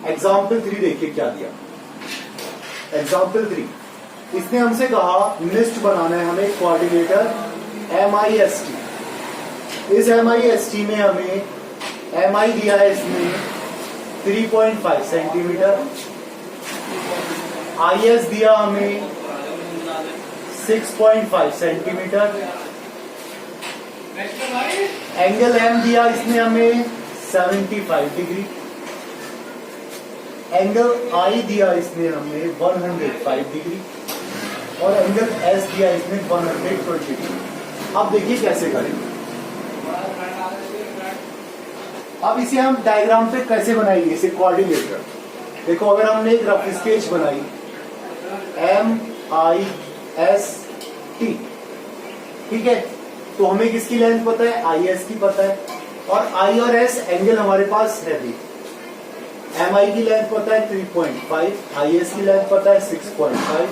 Example 3 देखिए क्या दिया। एग्जाम्पल 3, इसने हमसे कहा लिस्ट बनाना है हमें कोऑर्डिनेटर MIST। इस MIST में हमें MI दिया है इसने 3.5 सेंटीमीटर, IS दिया हमें 6.5 सेंटीमीटर, एंगल M दिया इसने हमें 75 डिग्री, एंगल I दिया इसने हमें 105 डिग्री और एंगल S दिया इसने 120 डिग्री। अब देखिए कैसे करेंगे। अब इसे हम डायग्राम पे कैसे बनाएंगे, इसे कोऑर्डिनेटर। देखो अगर हमने एक रफ स्केच बनाई MIST, ठीक है, तो हमें किसकी लेंथ पता है, IS की पता है, और I और S एंगल हमारे पास है भी। MI की लेंथ पता है 3.5, IS की लेंथ पता है 6.5,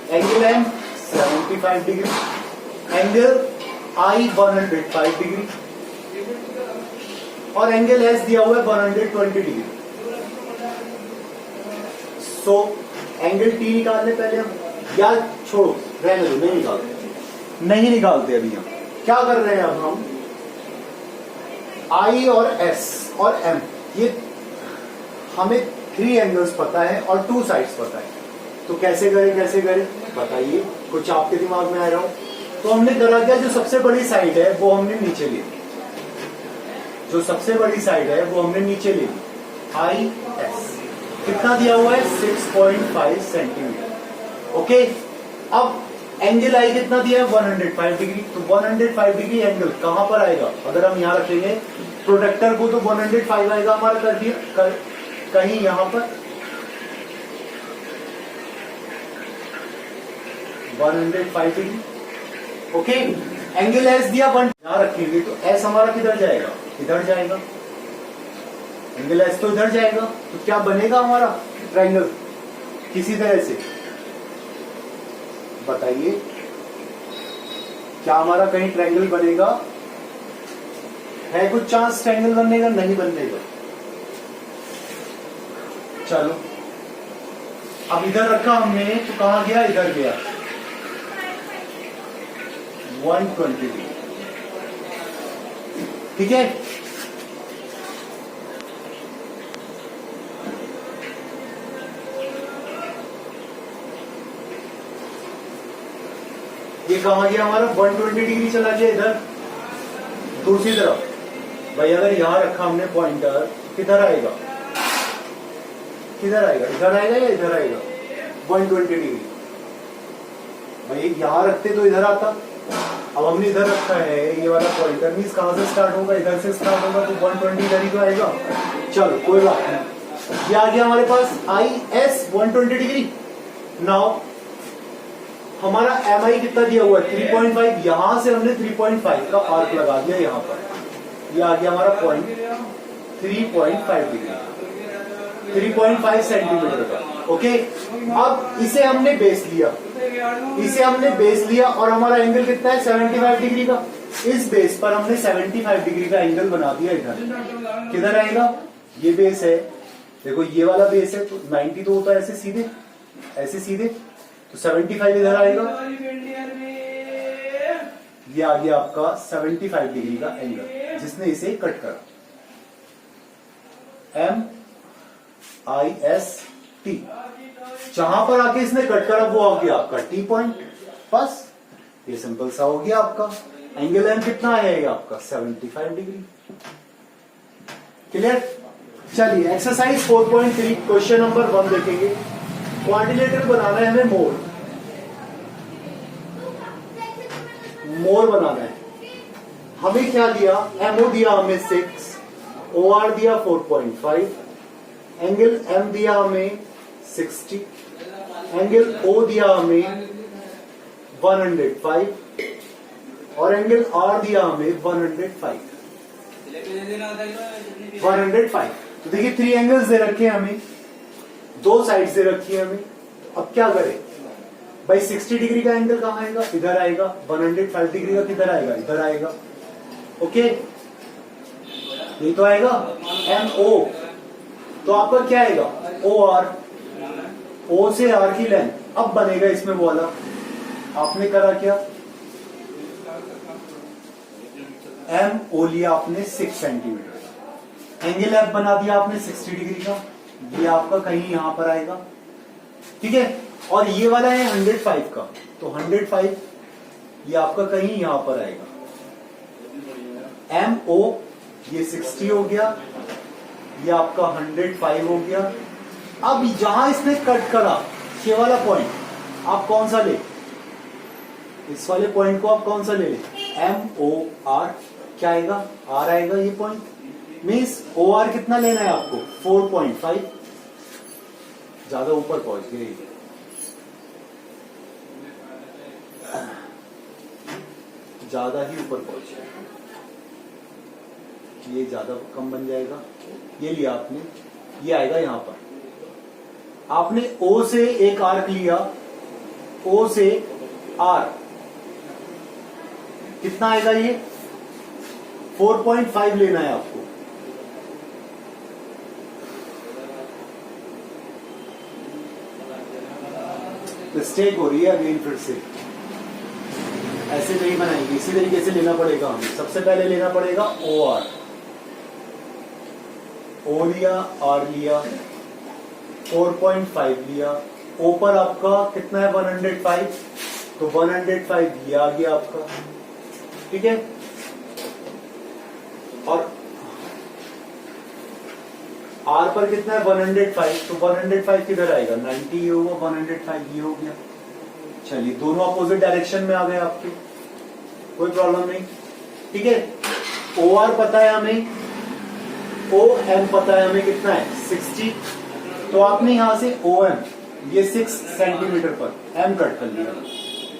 angle M 75 degree, angle I 105 degree और एंगल S दिया हुआ है 120 डिग्री। सो एंगल T निकालने पहले हम, या छोड़ो रहने दो, नहीं निकालते अभी हम क्या कर रहे हैं। अब हम I और S और M, ये हमें 3 एंगल्स पता है और 2 साइड्स पता है, तो कैसे करें बताइए, कुछ आपके दिमाग में आ रहा हो। तो हमने करा दिया, जो सबसे बड़ी साइड है वो हमने नीचे ले ली, जो सबसे बड़ी साइड है वो हमने नीचे ले ली। IS कितना दिया हुआ है 6.5 सेंटीमीटर। ओके, अब एंगल I कितना दिया है 105 डिग्री, तो 105 डिग्री एंगल कहां पर आएगा, अगर हम यहां रखेंगे प्रोडक्टर को तो 105 आएगा हमारा कहीं यहां पर 105 डिग्री। ओके, एंगल S दिया 1, यहां रखेंगे तो S हमारा किधर जाएगा, इधर जाएगा, एंगल S तो इधर जाएगा, तो क्या बनेगा हमारा ट्रायंगल किसी तरह से, बताइए क्या हमारा कहीं ट्रायंगल बनेगा, है कुछ चांस ट्रायंगल बनने का, नहीं बनने का। चलो अब इधर रखा हमने तो कहां गया, इधर गया 120 डिग्री, ठीक है। ये कहां गया हमारा 120 डिग्री चला गया इधर। दूसरी तरफ भाई अगर यहां रखा हमने पॉइंटर, किधर आएगा, इधर आएगा या इधर आएगा 120 डिग्री। भाई यहां रखते तो इधर आता, अब हमने इधर रखा है, ये वाला पॉइंटर मींस कहां से स्टार्ट होगा, इधर से स्टार्ट होगा, तो 120 इधर ही तो आएगा। चलो कोई बात नहीं, ये आ गया हमारे पास IS 120 डिग्री। नाउ हमारा MI कितना दिया हुआ है 3.5, यहां से हमने 3.5 का आर्क लगा दिया यहाँ पर, ये आ गया हमारा पॉइंट 3.5 डिग्री, 3.5 सेंटीमीटर का। ओके, अब इसे हमने बेस लिया, और हमारा एंगल कितना है 75 डिग्री का। इस बेस पर हमने 75 डिग्री का एंगल बना दिया। इधर किधर आएगा, ये बेस है, देखो ये वाला बेस है, तो 90 तो होता है ऐसे सीधे, तो 75 इधर आएगा, ये आ गया आपका 75 डिग्री का एंगल जिसने इसे कट करा। MIST, जहां पर आके इसने कट करा वो आ गया आपका T पॉइंट। बस ये सिंपल सा हो गया आपका। एंगल M कितना है आपका 75 डिग्री। क्लियर। चलिए एक्सरसाइज 4.3 क्वेश्चन नंबर 1 देखेंगे। कोऑर्डिनेटर बनाना है हमें मोर बनाना है। हमें क्या दिया, MO दिया हमें 6, OR दिया 4.5, एंगल M दिया हमें 60, एंगल O दिया हमें 105 और एंगल R दिया हमें 105। तो देखिए 3 एंगल्स दे रखे हैं हमें, 2 साइड्स दे रखी है हमें। अब क्या करें भाई, 60 डिग्री का एंगल कहां आएगा, इधर आएगा। 105 डिग्री का किधर आएगा, इधर आएगा। ओके, ये तो आएगा MO, तो आपका क्या आएगा ओ आर, ओ से आर की लेंथ, अब बनेगा इसमें वो वाला। आपने करा क्या, एम ओ लिया आपने 6 सेंटीमीटर का, एंगल एफ बना दिया आपने 60 डिग्री का, ये आपका कहीं यहां पर आएगा, ठीक है। और ये वाला है 105 का, तो 105 ये आपका कहीं यहां पर आएगा। एम ओ ये 60 हो गया, ये आपका 105 हो गया। अब जहां इसने कट करा ये वाला पॉइंट आप कौन सा ले, इस वाले पॉइंट को आप कौन सा ले, एम ओ आर, क्या आएगा, आर आएगा ये पॉइंट। मीन्स ओ आर कितना लेना है आपको, 4.5, ज्यादा ऊपर पहुंच गए, ज्यादा ही ऊपर पहुंच गए, ये ज्यादा कम बन जाएगा। ये लिया आपने, ये आएगा यहां पर। आपने ओ से एक आर्क लिया, ओ से आर कितना आएगा, ये 4.5 लेना है आपको। मिस्टेक हो रही है अगेन, फिर से ऐसे नहीं बनाएंगे, इसी तरीके से लेना पड़ेगा हमें। सबसे पहले लेना पड़ेगा ओ आर, ओ लिया, आर लिया, 4.5 लिया, ओ पर आपका कितना है 105, तो 105 ये आ गया आपका, ठीक है। और आर पर कितना है 105, तो 105 किधर आएगा, 90 ये होगा, 105 ये हो गया। चलिए दोनों अपोजिट डायरेक्शन में आ गए आपके, कोई प्रॉब्लम नहीं, ठीक है। ओ आर पता है हमें, ओ एम पता है हमें कितना है 60, तो आपने यहां से ओ एम ये 6 सेंटीमीटर पर एम कट कर लिया,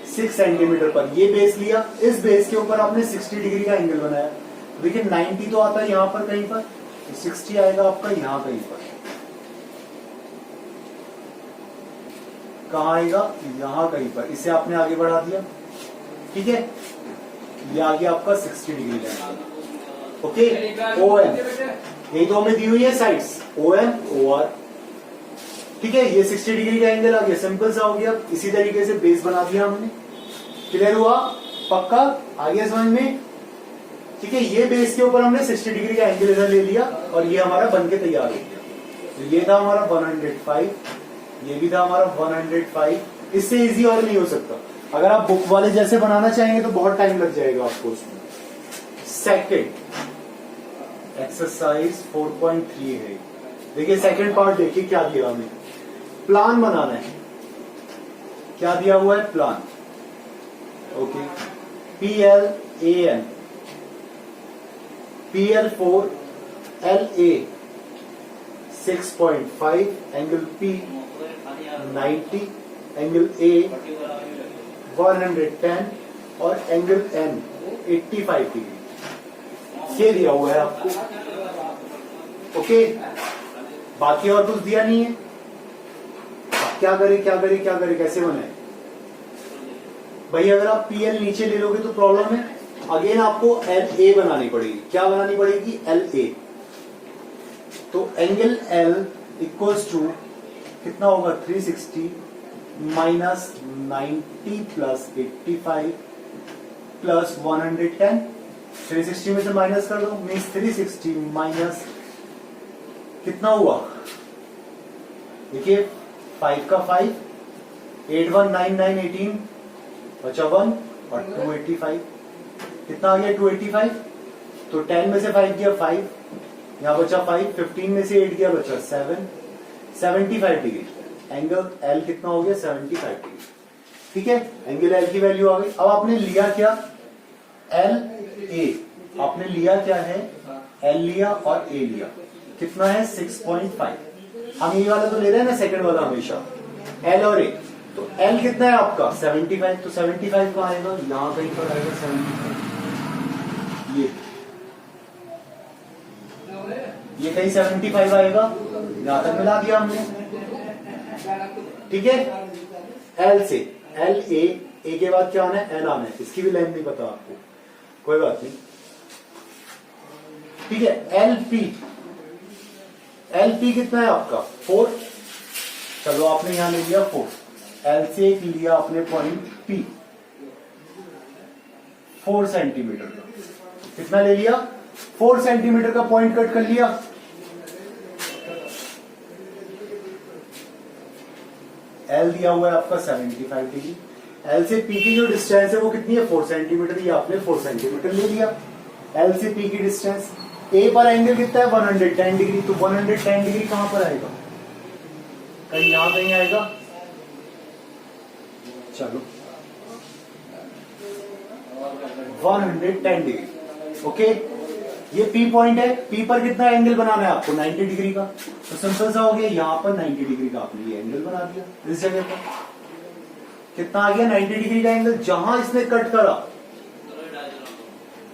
6 सेंटीमीटर पर ये बेस लिया, इस बेस के ऊपर आपने 60 डिग्री का एंगल बनाया। देखिए 90 तो आता है यहां पर कहीं पर, 60 आएगा आपका यहां कहीं पर, कहां आएगा, यहां कहीं पर, इसे आपने आगे बढ़ा दिया, ठीक है। ये आ गया आपका 60 डिग्री का, ओके। ओ एम यही तो हमें दी हुई है sides, O M O R, ठीक है। ये 60 डिग्री का एंगल आ गया, सिंपल सा हो गया। इसी तरीके से बेस बना दिया हमने, क्लियर हुआ, पक्का आ गया समझ में, ठीक है। ये बेस के ऊपर हमने 60 डिग्री का एंगल इधर ले लिया और ये हमारा बनके तैयार हो गया। तो ये था हमारा 105, ये भी था हमारा 105। इससे इजी और नहीं हो सकता। अगर आप बुक वाले जैसे बनाना चाहेंगे तो बहुत टाइम लग जाएगा आपको उसमें। सेकंड एक्सरसाइज 4.3 है। देखिए सेकंड पार्ट देखिए क्या दिया हमें, प्लान बनाना है। क्या दिया हुआ है, plan, okay. PLAN, PL4 LA 6.5, angle P 90, angle A 110 और एंगल N 85 डिग्री। ये दिया हुआ है आपको, ओके। बाकी और कुछ दिया नहीं है। क्या करे क्या करे क्या करे, कैसे बनाए भाई। अगर आप PL नीचे ले लोगे तो प्रॉब्लम है। अगेन आपको LA बनानी पड़ेगी। क्या बनानी पड़ेगी, LA। तो एंगल L इक्वल्स टू कितना होगा, 360 माइनस 90 प्लस 85 प्लस 110। 360 में से माइनस कर दो, मीन्स 360 माइनस कितना हुआ, देखिए 5 का 5, 8 1 9 9 18 बचा 1 और 285 कितना आ गया 285। तो 10 में से 5 गया 5, यहां बचा 5, 15 में से 8 गया बचा 7, 75 डिग्री। एंगल L कितना हो गया 75 डिग्री, ठीक है। एंगल L की वैल्यू आ गई। अब आपने लिया क्या, LA, आपने लिया क्या है, L लिया और A लिया, कितना है 6.5। हम ये वाला तो ले रहे हैं ना सेकंड वाला हमेशा, L और A। तो L कितना है आपका 75, तो 75 कहां आएगा, यहां कहीं पर आएगा 75। ये कहीं 75 आएगा, यहां तक मिला दिया हमने, ठीक है। L से LA, A के बाद क्या आना है, N आना है। इसकी भी लाइन नहीं पता आपको, कोई बात नहीं, ठीक है। LP एल पी कितना है आपका 4, चलो आपने यहां ले लिया 4, एल से लिया आपने पॉइंट पी 4 सेंटीमीटर का, कितना ले लिया 4 सेंटीमीटर का पॉइंट कट कर लिया। एल दिया हुआ है आपका 75 डिग्री, एल से पी की जो डिस्टेंस है वो कितनी है 4 सेंटीमीटर, ये आपने 4 सेंटीमीटर ले लिया। एल से पी की डिस्टेंस, ए पर एंगल कितना है 110 डिग्री, तो 110 डिग्री कहां पर आएगा, कहीं यहां कहीं आएगा। चलो 110 डिग्री, ओके। ये पी पॉइंट है, पी पर कितना एंगल बनाना है आपको 90 डिग्री का, तो सिंपल सा हो गया, यहां पर 90 डिग्री का आपने ये एंगल बना दिया। इस जगह पर कितना आ गया 90 डिग्री का एंगल, जहां इसने कट करा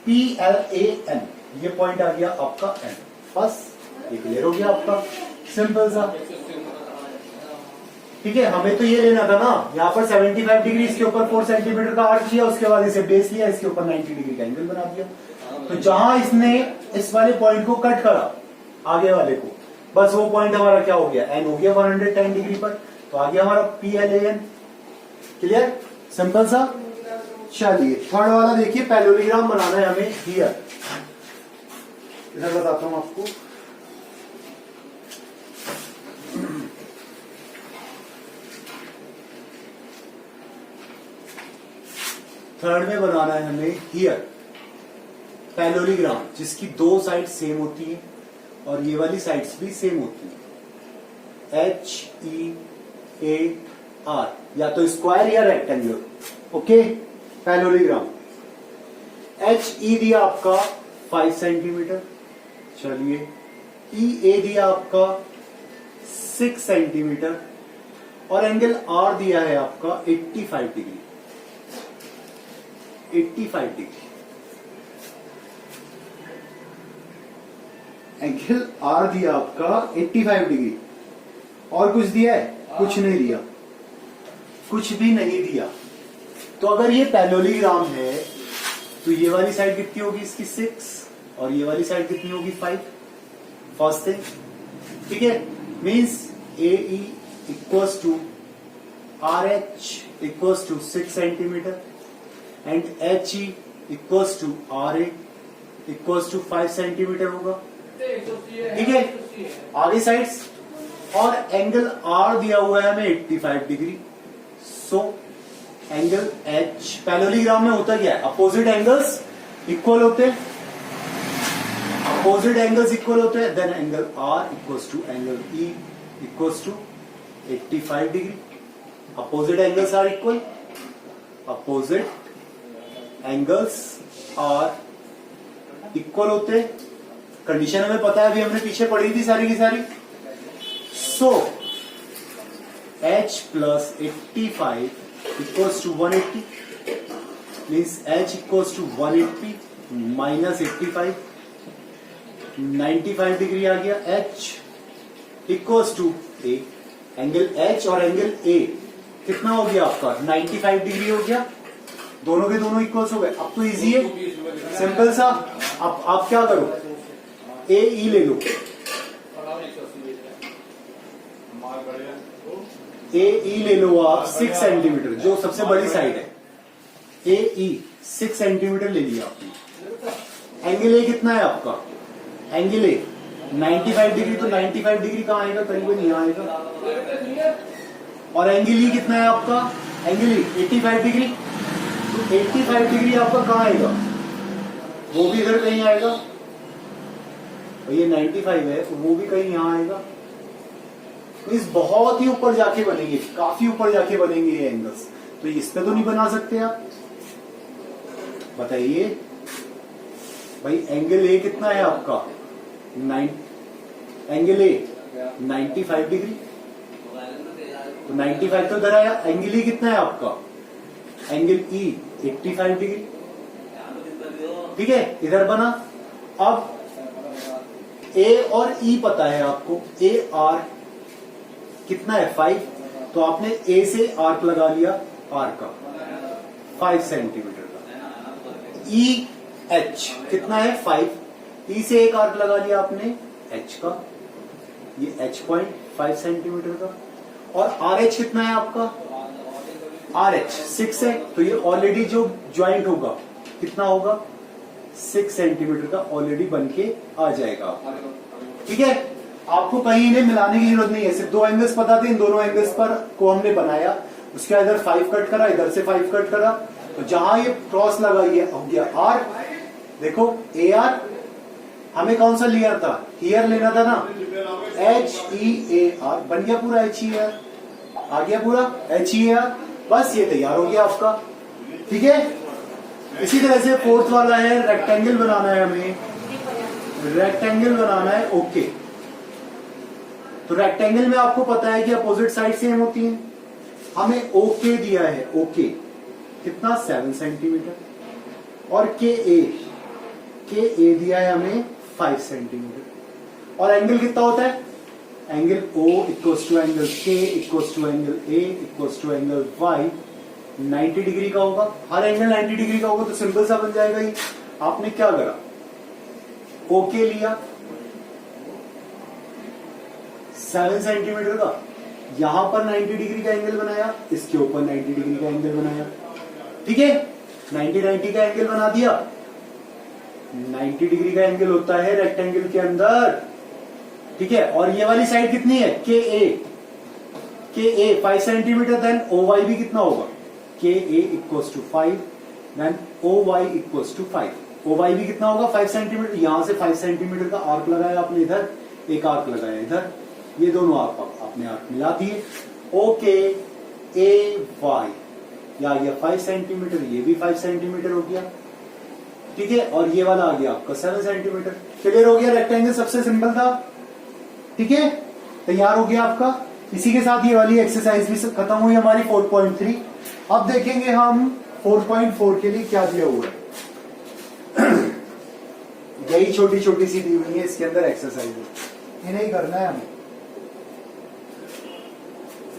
पी एल ए एन, ये पॉइंट आ गया आपका एन, बस ये क्लियर हो गया आपका, सिंपल सा। ठीक है, हमें तो ये लेना था ना, यहाँ पर 75 डिग्री, इसके ऊपर 4 सेंटीमीटर का आर्क किया, उसके बाद इसे बेस लिया, इसके ऊपर 90 डिग्री का एंगल बना दिया। तो जहां इसने इस वाले पॉइंट को कट करा आगे वाले को, बस वो पॉइंट हमारा क्या हो गया, एन हो गया 110 डिग्री पर, तो आ गया हमारा P L A N. Clear, simple सा। चलिए थर्ड वाला देखिए, पैरेललोग्राम बनाना है हमें हियर, इधर बताता हूं आपको। थर्ड में बनाना है हमें हियर पैरेललोग्राम, जिसकी दो साइड सेम होती है और ये वाली साइड्स भी सेम होती है, एच ई ए आर, या तो स्क्वायर या rectangular, okay. Parallelogram H E दिया आपका 5 सेंटीमीटर, चलिए ई ए दिया आपका 6 सेंटीमीटर, और एंगल आर दिया है आपका 85 डिग्री, 85 डिग्री एंगल आर दिया आपका 85 डिग्री। और कुछ दिया है, कुछ नहीं दिया, कुछ भी नहीं दिया। तो अगर ये पैरेललोग्राम है तो ये वाली साइड कितनी होगी इसकी 6 और ये वाली साइड कितनी होगी 5, फर्स्ट थिंग, ठीक है। Means A E equals to R H equals to 6 centimeter and H E equals to R A equals to 5 centimeter होगा, ठीक है। आगे साइड्स, और एंगल आर दिया हुआ है हमें 85 degree. So angle H, parallelogram में होता क्या है, अपोजिट एंगल्स इक्वल होते हैं, अपोजिट एंगल्स इक्वल होते हैं, then angle R equals to angle E equals to 85 degree. Opposite angles are equal, opposite angles are equal होते हैं, कंडीशन हमें पता है, अभी हमने पीछे पढ़ी थी सारी की सारी। So h plus 85 equals to 180, means h equals to 180 minus 85, 95 degree आ गया। h equals to a, angle h और एंगल a कितना हो गया आपका 95 डिग्री हो गया, दोनों के दोनों इक्वल्स हो गए। अब तो इजी है, सिंपल सा। अब आप क्या करो, ए ई ले लो, ए ई ले लो आप 6 सेंटीमीटर, जो सबसे बड़ी साइड है, ए ई 6 सेंटीमीटर ले लिया आपने। एंगल ए कितना है आपका, एंगल ए 95 डिग्री, तो 95 डिग्री कहां आएगा, करीबन यहां आएगा। और एंगल ई कितना है आपका, एंगल ई 85 डिग्री, तो 85 डिग्री आपका कहां आएगा, वो भी इधर कहीं आएगा, और ये 95 है वो भी कहीं यहां आएगा। इस बहुत ही ऊपर जाके बनेंगे, काफी ऊपर जाके बनेंगे ये एंगल्स, तो इस पे तो नहीं बना सकते आप। बताइए भाई, एंगल ए कितना है आपका, एंगल ए 95 डिग्री, तो 95 तो इधर आया। एंगल ई कितना है आपका, एंगल ई 85 डिग्री, ठीक है, इधर बना। अब ए और ई पता है आपको, ए आर कितना है 5, तो आपने ए से आर्क लगा लिया, आर का 5 सेंटीमीटर का। ई एच कितना है 5, ई से एक आर्क लगा लिया आपने एच का, ये h.5 सेंटीमीटर का, और RH कितना है आपका, RH 6 है, तो ये ऑलरेडी जो ज्वाइंट होगा कितना होगा 6 सेंटीमीटर का ऑलरेडी बन के आ जाएगा। ठीक है, आपको कहीं इन्हें मिलाने की जरूरत नहीं है, सिर्फ 2 एंगल्स पता थे, इन दोनों एंगल्स पर को हमने बनाया, उसके इधर 5 कट करा, इधर से 5 कट करा, तो जहां ये क्रॉस लगा ये हो गया R। देखो AR हमें कौन सा लिया था, हियर लेना था ना, HEAR बन गया पूरा, HEAR आ गया पूरा HEAR, बस ये तैयार हो गया आपका। ठीक है, इसी तरह से फोर्थ वाला है रेक्टेंगल बनाना है, हमें रेक्टेंगल बनाना है। ओके, तो रेक्टेंगल में आपको पता है कि अपोजिट साइड सेम होती है, हमें ओके दिया है, ओके कितना 7 सेंटीमीटर, और के ए दिया है हमें 5 सेंटीमीटर, और एंगल कितना होता है, angle O equals to angle K equals to angle A equals to angle Y 90 degree का होगा। हर एंगल 90 डिग्री का होगा तो सिंपल सा बन जाएगा ये। आपने क्या करा, ओके लिया 7 सेंटीमीटर का, यहां पर 90 डिग्री का एंगल बनाया, इसके ऊपर 90 डिग्री का एंगल बनाया। ठीक है, 90 का एंगल बना दिया। 90 डिग्री का एंगल होता है रेक्टेंगल के अंदर। ठीक है, और ये वाली साइड कितनी है, के ए 5 सेंटीमीटर, देन OY भी कितना होगा, K A equals to 5, then OY equals to 5। OY भी कितना होगा 5 सेंटीमीटर, यहां से 5 सेंटीमीटर का आर्क लगाया आपने, इधर एक आर्क लगाया, इधर ये दोनों आर्क आपने आर्क मिला दिए। ओके AY या ये 5 सेंटीमीटर, ये भी 5 सेंटीमीटर हो गया। ठीक है, और ये वाला आ गया आपका 7 सेंटीमीटर। क्लियर हो गया, रेक्टेंगल सबसे सिंपल था। ठीक है, तैयार हो गया आपका। इसी के साथ ये वाली एक्सरसाइज भी खत्म हुई हमारी 4.3। अब देखेंगे हम 4.4 के लिए क्या दिया हुआ है। यही छोटी छोटी सी दी हुई है, इसके अंदर एक्सरसाइज है, इन्हें ही करना है हमें।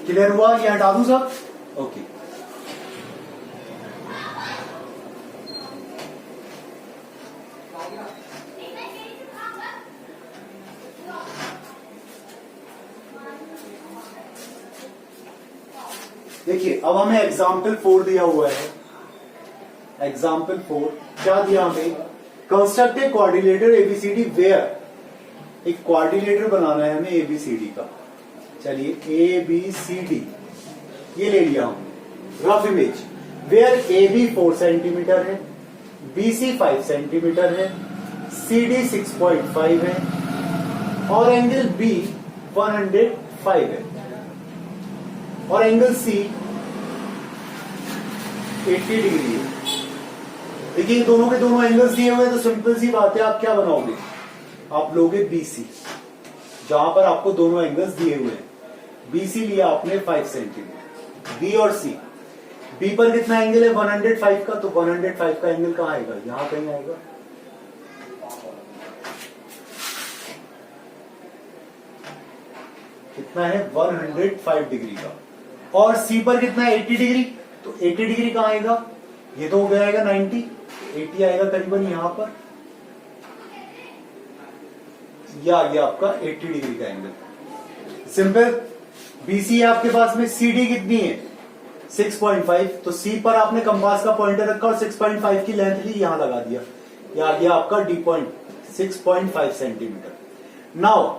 क्लियर हुआ, ये हटा दूं सब, ओके। देखिए, अब हमें एग्जाम्पल 4 दिया हुआ है। एग्जाम्पल 4 क्या दिया हमें, construct a quadrilateral ABCD where. एक क्वाड्रिलेटर बनाना है हमें एबीसीडी का। चलिए ABCD ये ले लिया हमने, rough image. Where AB 4 centimeter है, BC 5 सेंटीमीटर है, CD 6.5 है, और एंगल B 105 है, और एंगल C 80 डिग्री है। देखिए, दोनों के दोनों एंगल्स दिए हुए हैं, तो सिंपल सी बात है, आप क्या बनाओगे, आप लोगे BC, जहां पर आपको दोनों एंगल्स दिए हुए हैं। BC लिया आपने 5 सेंटीमीटर, B और C। B पर कितना एंगल है 105 का, तो 105 का एंगल कहां आएगा, यहां कहीं आएगा। कितना है 105 डिग्री का, और C पर कितना है 80 डिग्री, तो 80 डिग्री कहां आएगा, ये तो हो जाएगा 90, 80 आएगा करीबन यहां पर, या ये आपका 80 डिग्री का एंगल। सिंपल। BC है आपके पास में, CD कितनी है 6.5, तो C पर आपने कंपास का पॉइंटर रखा और 6.5 की लेंथ ली, यहां लगा दिया, ये आ गया आपका D point 6.5 centimetre. Now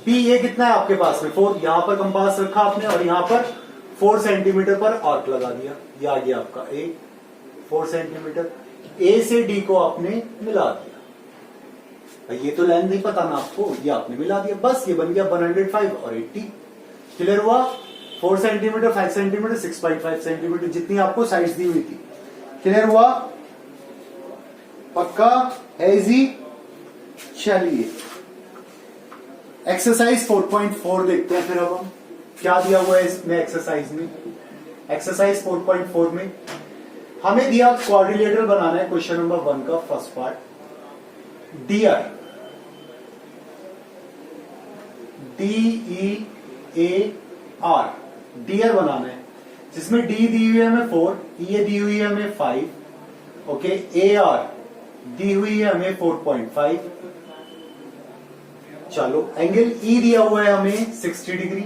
B ये कितना है आपके पास में 4, यहां पर कंपास रखा आपने और यहां पर 4 सेंटीमीटर पर आर्क लगा दिया, ये आ गया आपका A 4 सेंटीमीटर। A से D को आपने मिला दिया, ये तो लेंथ नहीं पता ना आपको, ये आपने मिला दिया, बस ये बन गया 105 और 80। क्लियर हुआ, 4 सेंटीमीटर 5 सेंटीमीटर 6.5 सेंटीमीटर जितनी आपको साइज दी हुई थी। क्लियर हुआ, पक्का है, इजी। चलिए एक्सरसाइज 4.4 देखते हैं फिर। अब हम क्या दिया हुआ है इसमें एक्सरसाइज में। एक्सरसाइज 4.4 में हमें दिया क्वाड्रिलेटर बनाना है, क्वेश्चन नंबर 1 का first part. Dear DEAR dear बनाना है, जिसमें D दी हुई है हमें 4, E दी हुई है हमें 5, ओके, AR दी हुई है हमें 4.5। चलो एंगल ई दिया हुआ है हमें 60 डिग्री,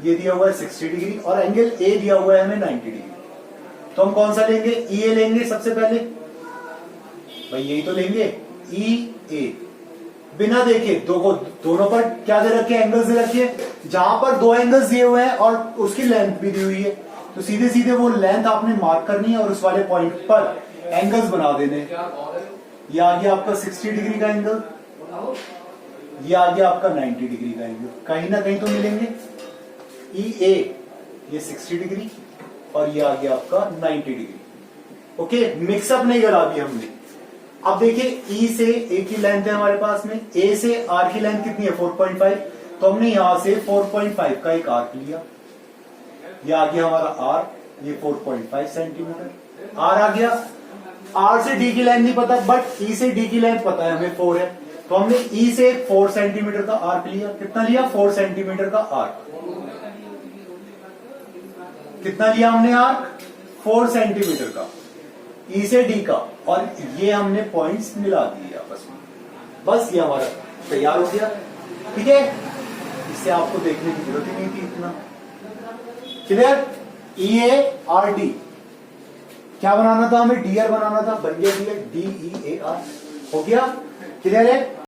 ये दिया हुआ है 60 डिग्री, और एंगल ए दिया हुआ है हमें 90 डिग्री। तो हम कौन सा लेंगे? ई ए लेंगे सबसे पहले, भाई यही तो लेंगे ई ए, बिना देखे दोनों पर क्या दे रखे? एंगल्स दे रखे हैं। जहां पर दो एंगल्स दिए हुए हैं और उसकी लेंथ भी दी हुई है, तो सीधे सीधे वो लेंथ आपने मार्क करनी है और उस वाले पॉइंट पर एंगल्स बना देने। ये आ गया आपका 60 डिग्री का एंगल, ये आ गया आपका 90 डिग्री का एंगल, कहीं ना कहीं तो मिलेंगे। ई ए ये 60 डिग्री और ये आ गया आपका 90 डिग्री। ओके, मिक्सअप नहीं करा अभी हमने। अब देखिए ई से ए की लेंथ है हमारे पास में, ए से आर की लेंथ कितनी है? 4.5। तो हमने यहां से 4.5 का एक आर्क लिया, ये आ गया हमारा आर, ये 4.5 सेंटीमीटर आर आ गया। आर से डी की लेंथ नहीं पता, बट ई से डी की लेंथ पता है हमें 4 है, तो हमने ई से 4 सेंटीमीटर का आर्क लिया। कितना लिया? 4 सेंटीमीटर का आर्क। कितना लिया हमने आर्क? 4 सेंटीमीटर का, ई से डी का, और ये हमने पॉइंट्स मिला दिए आपस में। बस ये हमारा तैयार हो गया। ठीक है, इससे आपको देखने की जरूरत ही नहीं थी इतना। Clear? E A R D क्या बनाना था हमें? डी आर बनाना था, बन गया डी ई ए आर। हो गया? क्लियर है?